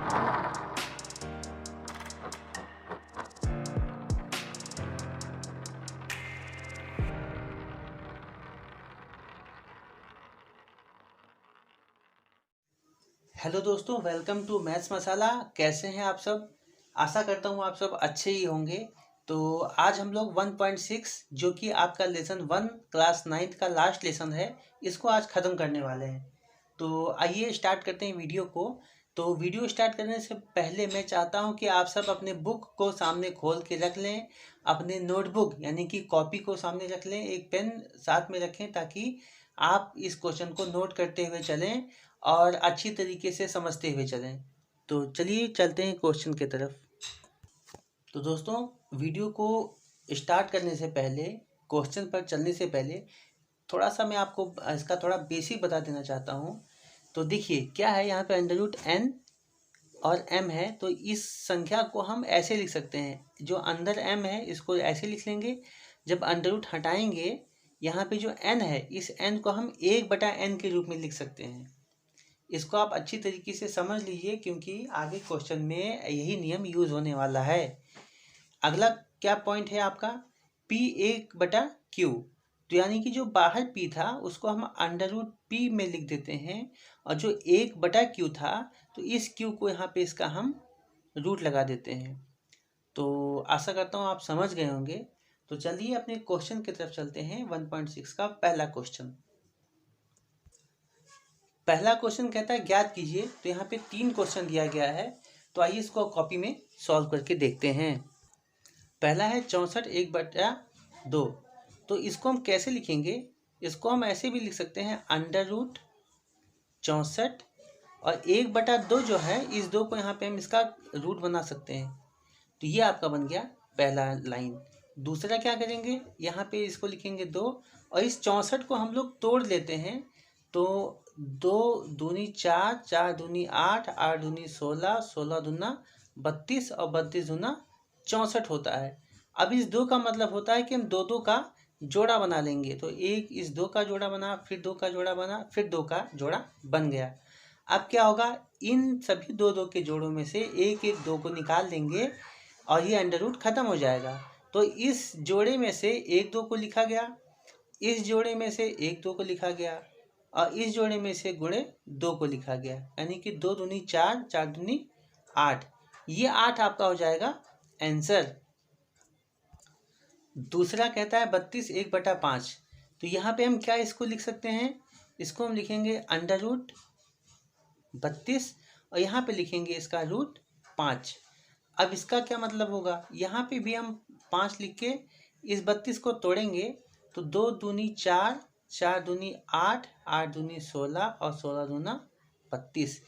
Hello दोस्तों, welcome to maths मसाला। कैसे हैं आप सब? आशा करता हूँ आप सब अच्छे ही होंगे। तो आज हम लोग 1.6 जो कि आपका लेसन 1 क्लास 9th का लास्ट लेसन है, इसको आज ख़त्म करने वाले हैं। तो आइए स्टार्ट करते हैं वीडियो को। तो वीडियो स्टार्ट करने से पहले मैं चाहता हूँ कि आप सब अपने बुक को सामने खोल के रख लें, अपने नोटबुक यानी कि कॉपी को सामने रख लें, एक पेन साथ में रखें ताकि आप इस क्वेश्चन को नोट करते हुए चलें और अच्छी तरीके से समझते हुए चलें। तो चलिए चलते हैं क्वेश्चन की तरफ। तो दोस्तों, वीडियो को स्टार्ट करने से पहले, क्वेश्चन पर चलने से पहले थोड़ा सा मैं आपको इसका थोड़ा बेसिक बता देना चाहता हूँ। तो देखिए क्या है, यहाँ पे अंडर रूट n और m है। तो इस संख्या को हम ऐसे लिख सकते हैं, जो अंदर m है इसको ऐसे लिख लेंगे। जब अंडर रूट हटाएंगे, यहाँ पे जो n है, इस n को हम 1/n के रूप में लिख सकते हैं। इसको आप अच्छी तरीके से समझ लीजिए क्योंकि आगे क्वेश्चन में यही नियम यूज होने वाला है। अगला क्या पॉइंट है आपका, P1/Q। तो यानी कि जो बाहर P था उसको हम अंडर रूट P में लिख देते हैं, और जो 1/Q था तो इस Q को यहाँ पे इसका हम रूट लगा देते हैं। तो आशा करता हूँ आप समझ गए होंगे। तो चलिए अपने क्वेश्चन की तरफ चलते हैं। 1.6 का पहला क्वेश्चन कहता है ज्ञात कीजिए। तो यहाँ पे 3 क्वेश्चन दिया गया है, तो आइए इसको कॉपी में सॉल्व करके देखते हैं। पहला है 64 1/2। तो इसको हम कैसे लिखेंगे? इसको हम ऐसे भी लिख सकते हैं, अंडर रूट 64 और 1/2 जो है, इस 2 को यहाँ पे हम इसका रूट बना सकते हैं। तो ये आपका बन गया पहला लाइन। दूसरा क्या करेंगे, यहाँ पे इसको लिखेंगे 2, और इस 64 को हम लोग तोड़ लेते हैं। तो 2 दूनी 4, 4 दूनी 8, 8 दूनी 16, 16 दूना 32 और 32 दूना 64 होता है। अब इस 2 का मतलब होता है कि हम 2 का जोड़ा बना लेंगे। तो एक इस 2 का जोड़ा बना, फिर 2 का जोड़ा बना, फिर 2 का जोड़ा बन गया। अब क्या होगा, इन सभी 2 के जोड़ों में से एक 2 को निकाल लेंगे और ये अंडर रूट खत्म हो जाएगा। तो इस जोड़े में से 1 2 को लिखा गया, इस जोड़े में से 1 2 को लिखा गया, और इस जोड़े में से गुणे 2 को लिखा गया। यानी कि 2 दूनी 4, 4 दूनी 8। ये 8 आपका हो जाएगा आंसर। दूसरा कहता है 32 1/5। तो यहाँ पे हम क्या इसको लिख सकते हैं, इसको हम लिखेंगे अंडर रूट 32 और यहाँ पे लिखेंगे इसका रूट 5। अब इसका क्या मतलब होगा, यहाँ पे भी हम 5 लिख के इस 32 को तोड़ेंगे। तो 2 दूनी 4, 4 दूनी 8, 8 दूनी 16 और 16 दूना 32।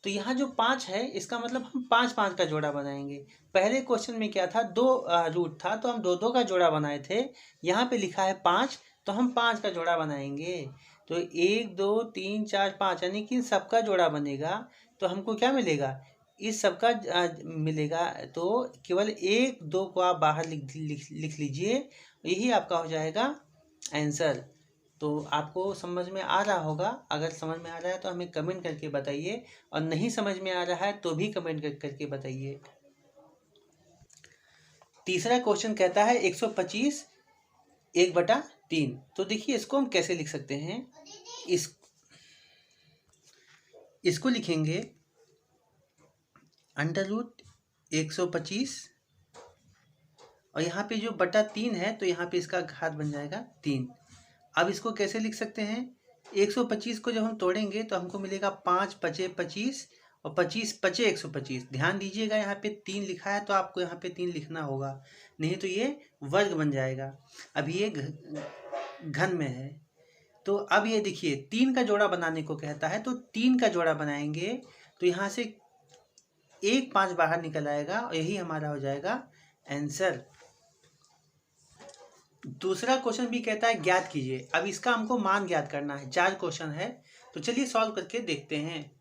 तो यहाँ जो 5 है, इसका मतलब हम 5 5 का जोड़ा बनाएंगे। पहले क्वेश्चन में क्या था, 2 रूट था तो हम 2 का जोड़ा बनाए थे। यहाँ पे लिखा है 5, तो हम 5 का जोड़ा बनाएंगे। तो 1 2 3 4 5 यानी कि सबका जोड़ा बनेगा। तो हमको क्या मिलेगा, इस सबका मिलेगा। तो केवल 1 2 को आप बाहर लिख लीजिए, यही आपका हो जाएगा आंसर। तो आपको समझ में आ रहा होगा। अगर समझ में आ रहा है तो हमें कमेंट करके बताइए, और नहीं समझ में आ रहा है तो भी कमेंट करके बताइए। तीसरा क्वेश्चन कहता है 125 1/3। तो देखिए इसको हम कैसे लिख सकते हैं। इसको लिखेंगे अंडर रूट 125, और यहाँ पे जो बटा 3 है तो यहाँ पे इसका घात बन जाएगा 3। अब इसको कैसे लिख सकते हैं, 125 को जब हम तोड़ेंगे तो हमको मिलेगा 5 पचे 25 और 25 पचे 125। ध्यान दीजिएगा यहाँ पे 3 लिखा है तो आपको यहाँ पे 3 लिखना होगा, नहीं तो ये वर्ग बन जाएगा। अभी ये घन में है। तो अब ये देखिए 3 का जोड़ा बनाने को कहता है, तो 3 का जोड़ा बनाएंगे। तो यहाँ से 1 5 बाहर निकल आएगा और यही हमारा हो जाएगा आंसर। दूसरा क्वेश्चन भी कहता है ज्ञात कीजिए। अब इसका हमको मान ज्ञात करना है। 4 क्वेश्चन है, तो चलिए सॉल्व करके देखते हैं।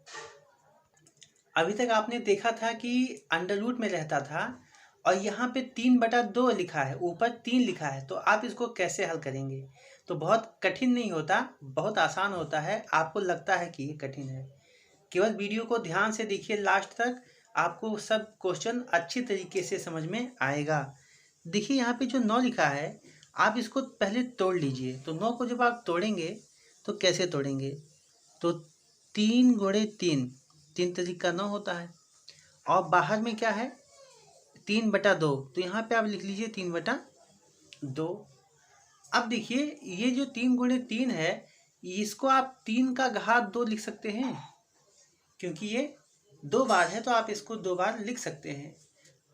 अभी तक आपने देखा था कि अंडर रूट में रहता था, और यहाँ पे 3/2 लिखा है, ऊपर 3 लिखा है। तो आप इसको कैसे हल करेंगे? तो बहुत कठिन नहीं होता, बहुत आसान होता है। आपको लगता है कि ये कठिन है, केवल वीडियो को ध्यान से देखिए लास्ट तक, आपको सब क्वेश्चन अच्छी तरीके से समझ में आएगा। देखिए यहाँ पे जो 9 लिखा है, आप इसको पहले तोड़ लीजिए। तो 9 को जब आप तोड़ेंगे तो कैसे तोड़ेंगे? तो 3 गुणे 3, 3 तरीका 9 होता है। और बाहर में क्या है? 3/2। तो यहाँ पे आप लिख लीजिए 3/2। अब देखिए ये जो 3 गुणे 3 है, इसको आप 3 का घात 2 लिख सकते हैं, क्योंकि ये 2 बार है तो आप इसको 2 बार लिख सकते हैं।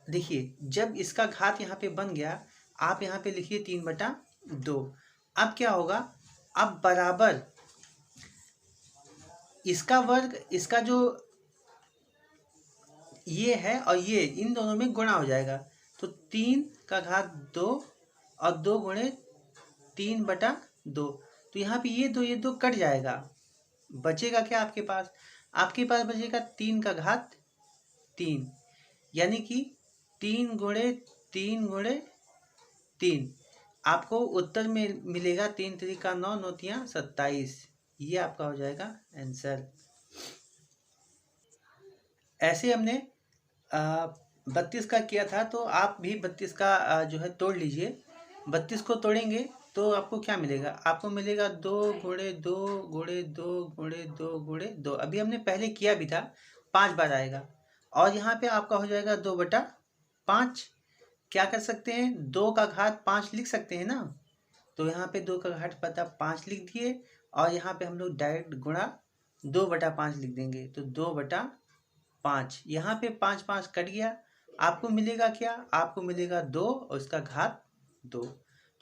देखिए जब इसका घात यहाँ पे बन गया, आप यहाँ पे लिखिए 3/2। अब क्या होगा? अब बराबर इसका वर्ग, इसका जो ये है और ये, इन दोनों में गुणा हो जाएगा। तो 3 का घात 2 और 2 गुणे 3/2। तो यहाँ पे ये दो कट जाएगा। बचेगा क्या आपके पास? आपके पास बचेगा 3 का घात 3, यानी कि 3 गुणे 3 गुणे 3। आपको उत्तर में मिलेगा 3 तरीका 9, 9 तियां 27। ये आपका हो जाएगा आंसर। ऐसे हमने 32 का किया था, तो आप भी 32 का जो है तोड़ लीजिए। 32 को तोड़ेंगे तो आपको क्या मिलेगा? आपको मिलेगा 2 गुणे 2 गुणे 2 गुणे 2 गुणे 2। अभी हमने पहले किया भी था, 5 बार आएगा। और यहाँ पे आपका हो जाएगा 2/5। क्या कर सकते हैं? 2 का घात 5 लिख सकते हैं ना। तो यहाँ पे 2 का घात पता 5 लिख दिए, और यहाँ पे हम लोग डायरेक्ट गुणा 2/5 लिख देंगे। तो 2/5, यहाँ पे 5 5 कट गया। आपको मिलेगा क्या? आपको मिलेगा 2 और इसका घात 2।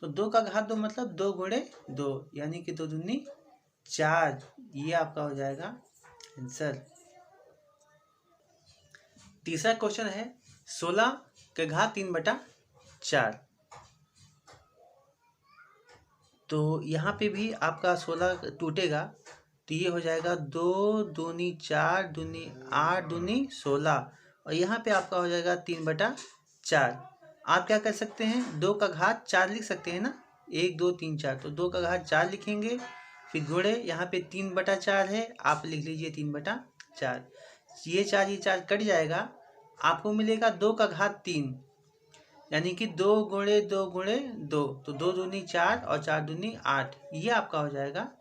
तो 2 का घात 2 मतलब 2 गुणे 2, यानी कि 2 दूनी 4। ये आपका हो जाएगा आंसर। तीसरा क्वेश्चन है 16 का घात 3/4। तो यहाँ पे भी आपका 16 टूटेगा, तो ये हो जाएगा 2 दूनी 4 दूनी 8 दूनी 16, और यहाँ पे आपका हो जाएगा 3/4। आप क्या कर सकते हैं? 2 का घात 4 लिख सकते हैं ना, 1 2 3 4। तो 2 का घात 4 लिखेंगे, फिर गुणे यहाँ पे 3/4 है, आप लिख लीजिए 3/4। ये 4 कट जाएगा, आपको मिलेगा 2 का घात 3, यानी कि 2 गुणे 2 गुणे 2। तो 2 दूनी 4 और 4 दूनी 8। ये आपका हो जाएगा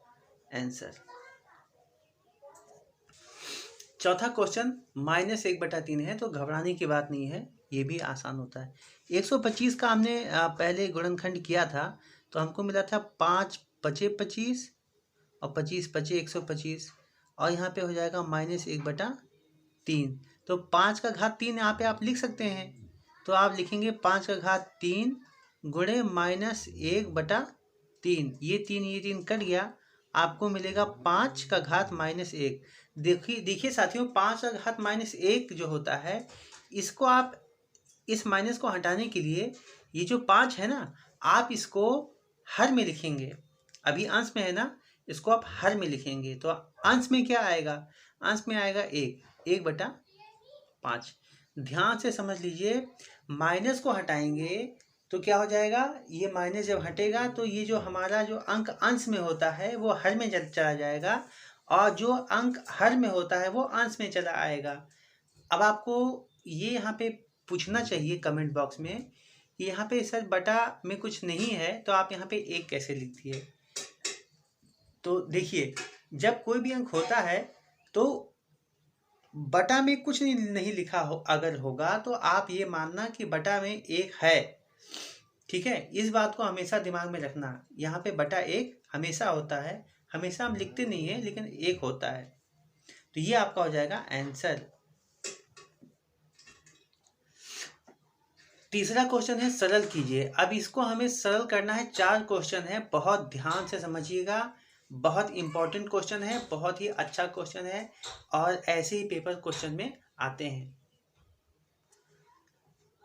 आंसर। चौथा क्वेश्चन -1/3 है, तो घबराने की बात नहीं है, ये भी आसान होता है। 125 का हमने पहले गुणनखंड किया था, तो हमको मिला था 5 पचे 25 और 25 पचे 125, और यहाँ पे हो जाएगा -1/3। तो 5 का घात 3 यहाँ पे आप लिख सकते हैं। तो आप लिखेंगे 5 का घात 3 गुणे -1/3। ये 3 कट गया, आपको मिलेगा 5 का घात -1। देखिए साथियों, 5 का घात -1 जो होता है, इसको आप इस माइनस को हटाने के लिए, ये जो 5 है ना, आप इसको हर में लिखेंगे। अभी अंश में है ना, इसको आप हर में लिखेंगे। तो अंश में क्या आएगा? अंश में आएगा 1/5। ध्यान से समझ लीजिए, माइनस को हटाएंगे तो क्या हो जाएगा? ये माइनस जब हटेगा तो ये जो हमारा जो अंक अंश में होता है वो हर में चला जाएगा, और जो अंक हर में होता है वो अंश में चला आएगा। अब आपको ये यहाँ पे पूछना चाहिए कमेंट बॉक्स में कि यहाँ पे सर बटा में कुछ नहीं है, तो आप यहाँ पे 1 कैसे लिख दिए? तो देखिए, जब कोई भी अंक होता है तो बटा में कुछ नहीं लिखा हो, अगर होगा तो आप ये मानना कि बटा में 1 है। ठीक है, इस बात को हमेशा दिमाग में रखना। यहाँ पे बटा 1 हमेशा होता है, हमेशा हम लिखते नहीं है, लेकिन 1 होता है। तो ये आपका हो जाएगा आंसर। तीसरा क्वेश्चन है सरल कीजिए। अब इसको हमें सरल करना है। 4 क्वेश्चन है, बहुत ध्यान से समझिएगा। बहुत इंपॉर्टेंट क्वेश्चन है, बहुत ही अच्छा क्वेश्चन है, और ऐसे ही पेपर क्वेश्चन में आते हैं।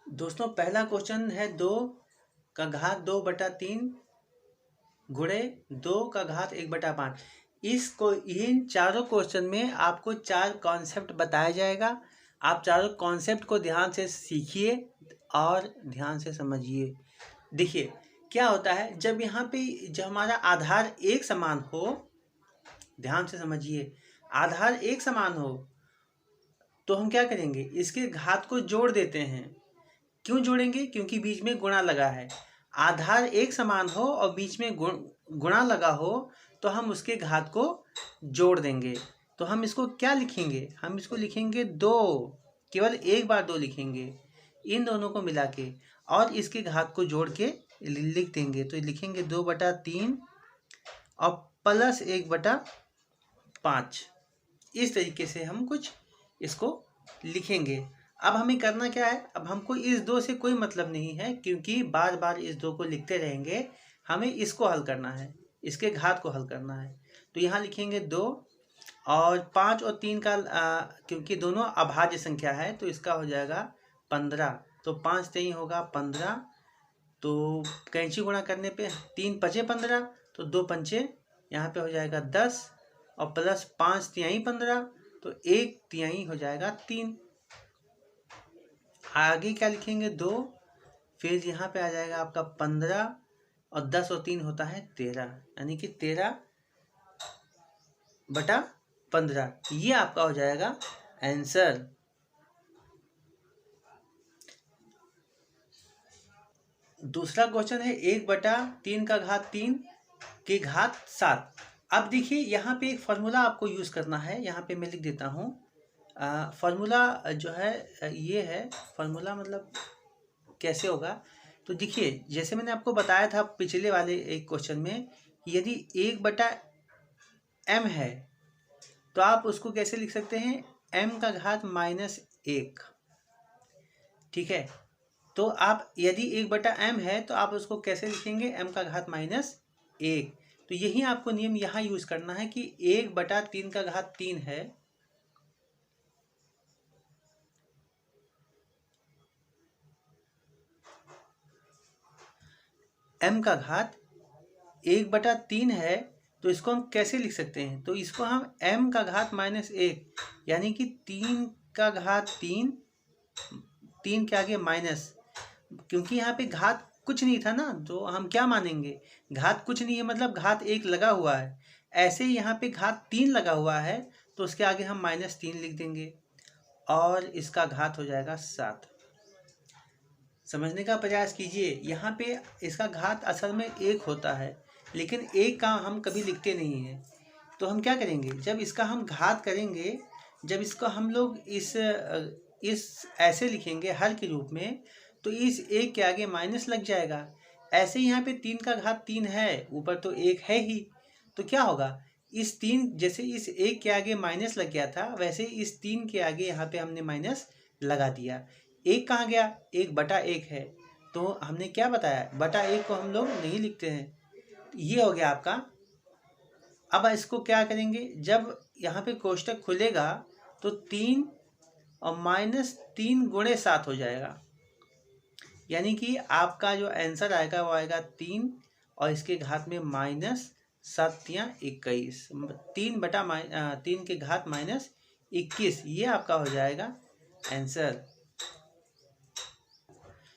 दोस्तों, पहला क्वेश्चन है 2 का घात 2/3 गुणे 2 का घात 1/5। इन चारों क्वेश्चन में आपको 4 कॉन्सेप्ट बताया जाएगा। आप चारों कॉन्सेप्ट को ध्यान से सीखिए और ध्यान से समझिए। देखिए क्या होता है, जब यहाँ पे जब हमारा आधार एक समान हो, ध्यान से समझिए, आधार एक समान हो, तो हम क्या करेंगे, इसके घात को जोड़ देते हैं। क्यों जोड़ेंगे, क्योंकि बीच में गुणा लगा है। आधार एक समान हो और बीच में गुणा लगा हो तो हम उसके घात को जोड़ देंगे। तो हम इसको क्या लिखेंगे, हम इसको लिखेंगे 2, केवल एक बार 2 लिखेंगे इन दोनों को मिला के, और इसके घात को जोड़ के लिख देंगे। तो लिखेंगे 2/3 और प्लस 1/5। इस तरीके से हम कुछ इसको लिखेंगे। अब हमें करना क्या है, अब हमको इस 2 से कोई मतलब नहीं है, क्योंकि बार बार इस 2 को लिखते रहेंगे। हमें इसको हल करना है, इसके घात को हल करना है। तो यहाँ लिखेंगे 2 और 5 और 3 का क्योंकि दोनों अभाज्य संख्या है तो इसका हो जाएगा 15। तो 5 3 होगा 15, तो कैंची गुणा करने पे 3 5 15, तो 2 पंचे यहाँ पे हो जाएगा 10 और प्लस 5 तिहाई 15, तो 1 तिहाई हो जाएगा 3। आगे क्या लिखेंगे 2, फिर यहाँ पे आ जाएगा आपका 15 और 10 और 3 होता है 13, यानी कि 13/15। ये आपका हो जाएगा आंसर। दूसरा क्वेश्चन है 1/3 का घात 3 की घात 7। अब देखिए यहाँ पे एक फार्मूला आपको यूज़ करना है। यहाँ पे मैं लिख देता हूँ। फार्मूला जो है ये है। फार्मूला मतलब कैसे होगा, तो देखिए जैसे मैंने आपको बताया था पिछले वाले एक क्वेश्चन में, यदि 1/m है तो आप उसको कैसे लिख सकते हैं, m का घात -1। ठीक है, तो आप यदि 1/m है तो आप उसको कैसे लिखेंगे, m का घात -1। तो यही आपको नियम यहाँ यूज करना है कि 1/3 का घात 3 है, m का घात 1/3 है, तो इसको हम कैसे लिख सकते हैं, तो इसको हम m का घात -1 यानी कि 3 का घात 3, 3 के आगे माइनस, क्योंकि यहाँ पे घात कुछ नहीं था ना, तो हम क्या मानेंगे, घात कुछ नहीं है मतलब घात 1 लगा हुआ है। ऐसे ही यहाँ पे घात 3 लगा हुआ है तो उसके आगे हम -3 लिख देंगे और इसका घात हो जाएगा 7। समझने का प्रयास कीजिए, यहाँ पे इसका घात असल में 1 होता है, लेकिन 1 का हम कभी लिखते नहीं हैं। तो हम क्या करेंगे, जब इसका हम घात करेंगे, जब इसको हम लोग इस ऐसे लिखेंगे हर के रूप में, तो इस 1 के आगे माइनस लग जाएगा। ऐसे यहाँ पे 3 का घात 3 है, ऊपर तो 1 है ही, तो क्या होगा, इस 3 जैसे इस 1 के आगे माइनस लग गया था, वैसे इस 3 के आगे यहाँ पे हमने माइनस लगा दिया। 1 कहाँ गया, 1/1 है, तो हमने क्या बताया, बटा 1 को हम लोग नहीं लिखते हैं। ये हो गया आपका। अब इसको क्या करेंगे, जब यहाँ पे कोष्टक खुलेगा तो 3 और -3 × 7 हो जाएगा, यानी कि आपका जो आंसर आएगा वो आएगा 3 और इसके घात में -7 या 21, 3 के घात -21, ये आपका हो जाएगा आंसर।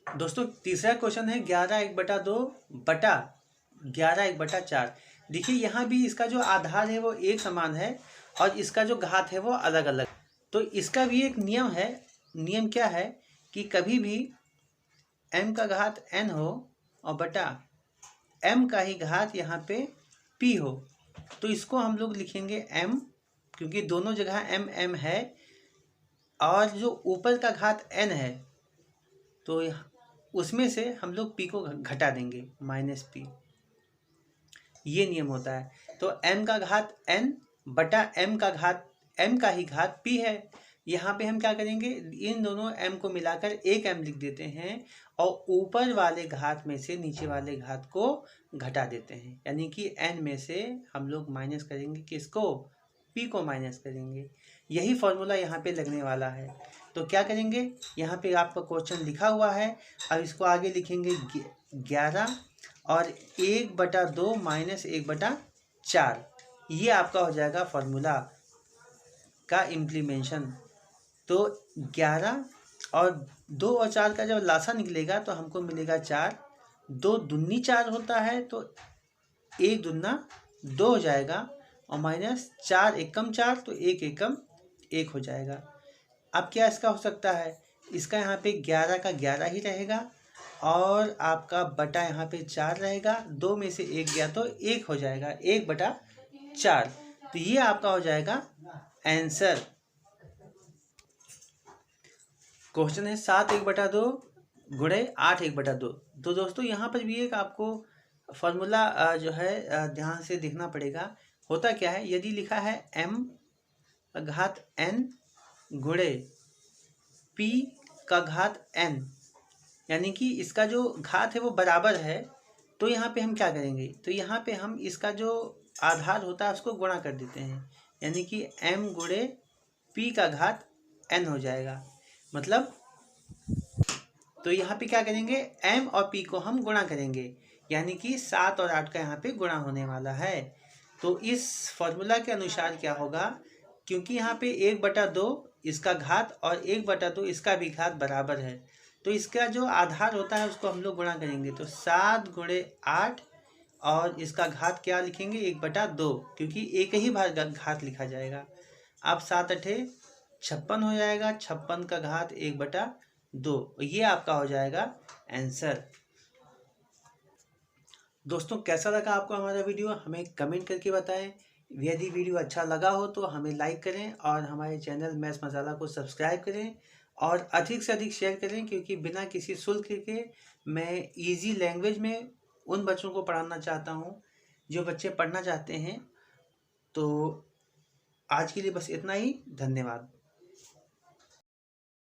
दोस्तों तीसरा क्वेश्चन है 11/2 बटा 11/4। देखिए यहाँ भी इसका जो आधार है वो एक समान है और इसका जो घात है वो अलग अलग। तो इसका भी एक नियम है। नियम क्या है कि कभी भी m का घात n हो और बटा m का ही घात यहाँ पे p हो, तो इसको हम लोग लिखेंगे m, क्योंकि दोनों जगह m है, और जो ऊपर का घात n है तो उसमें से हम लोग p को घटा देंगे -p। ये नियम होता है। तो m का घात n बटा m का ही घात p है। यहाँ पे हम क्या करेंगे, इन दोनों m को मिलाकर एक m लिख देते हैं और ऊपर वाले घात में से नीचे वाले घात को घटा देते हैं, यानी कि n में से हम लोग माइनस करेंगे किसको, p को माइनस करेंगे। यही फॉर्मूला यहाँ पे लगने वाला है। तो क्या करेंगे, यहाँ पे आपका क्वेश्चन लिखा हुआ है, अब इसको आगे लिखेंगे 11 और 1/2 -1/4, ये आपका हो जाएगा फॉर्मूला का इम्प्लीमेंशन। तो 11 और 2 और 4 का जब लासा निकलेगा तो हमको मिलेगा 4, 2 दूनी 4 होता है, तो 1 दूना 2 हो जाएगा और -4 एकम 4, तो 1 एकम 1 हो जाएगा। अब क्या इसका हो सकता है, इसका यहाँ पे 11 का 11 ही रहेगा और आपका बटा यहाँ पे 4 रहेगा। 2 में से 1 गया तो 1 हो जाएगा, 1/4। तो ये आपका हो जाएगा आंसर। क्वेश्चन है 7 1/2 गुणे 8 1/2। तो दोस्तों यहाँ पर भी एक आपको फॉर्मूला जो है ध्यान से देखना पड़ेगा। होता क्या है, यदि लिखा है m का घात n गुणे p का घात n, यानी कि इसका जो घात है वो बराबर है, तो यहाँ पे हम क्या करेंगे, तो यहाँ पे हम इसका जो आधार होता है उसको गुणा कर देते हैं, यानी कि m गुणे p का घात n हो जाएगा। मतलब तो यहाँ पे क्या करेंगे, m और p को हम गुणा करेंगे, यानी कि 7 और 8 का यहाँ पे गुणा होने वाला है। तो इस फॉर्मूला के अनुसार क्या होगा, क्योंकि यहाँ पे 1/2 इसका घात और 1/2 इसका भी घात बराबर है, तो इसका जो आधार होता है उसको हम लोग गुणा करेंगे। तो 7 गुणे 8 और इसका घात क्या लिखेंगे, 1/2, क्योंकि एक ही बार घात लिखा जाएगा। अब 7 8 56 हो जाएगा, 56 का घात 1/2, ये आपका हो जाएगा आंसर। दोस्तों कैसा लगा आपको हमारा वीडियो, हमें कमेंट करके बताएं। यदि वीडियो अच्छा लगा हो तो हमें लाइक करें और हमारे चैनल मैथ्स मसाला को सब्सक्राइब करें और अधिक से अधिक शेयर करें, क्योंकि बिना किसी शुल्क के मैं इजी लैंग्वेज में उन बच्चों को पढ़ाना चाहता हूं जो बच्चे पढ़ना चाहते हैं। तो आज के लिए बस इतना ही, धन्यवाद।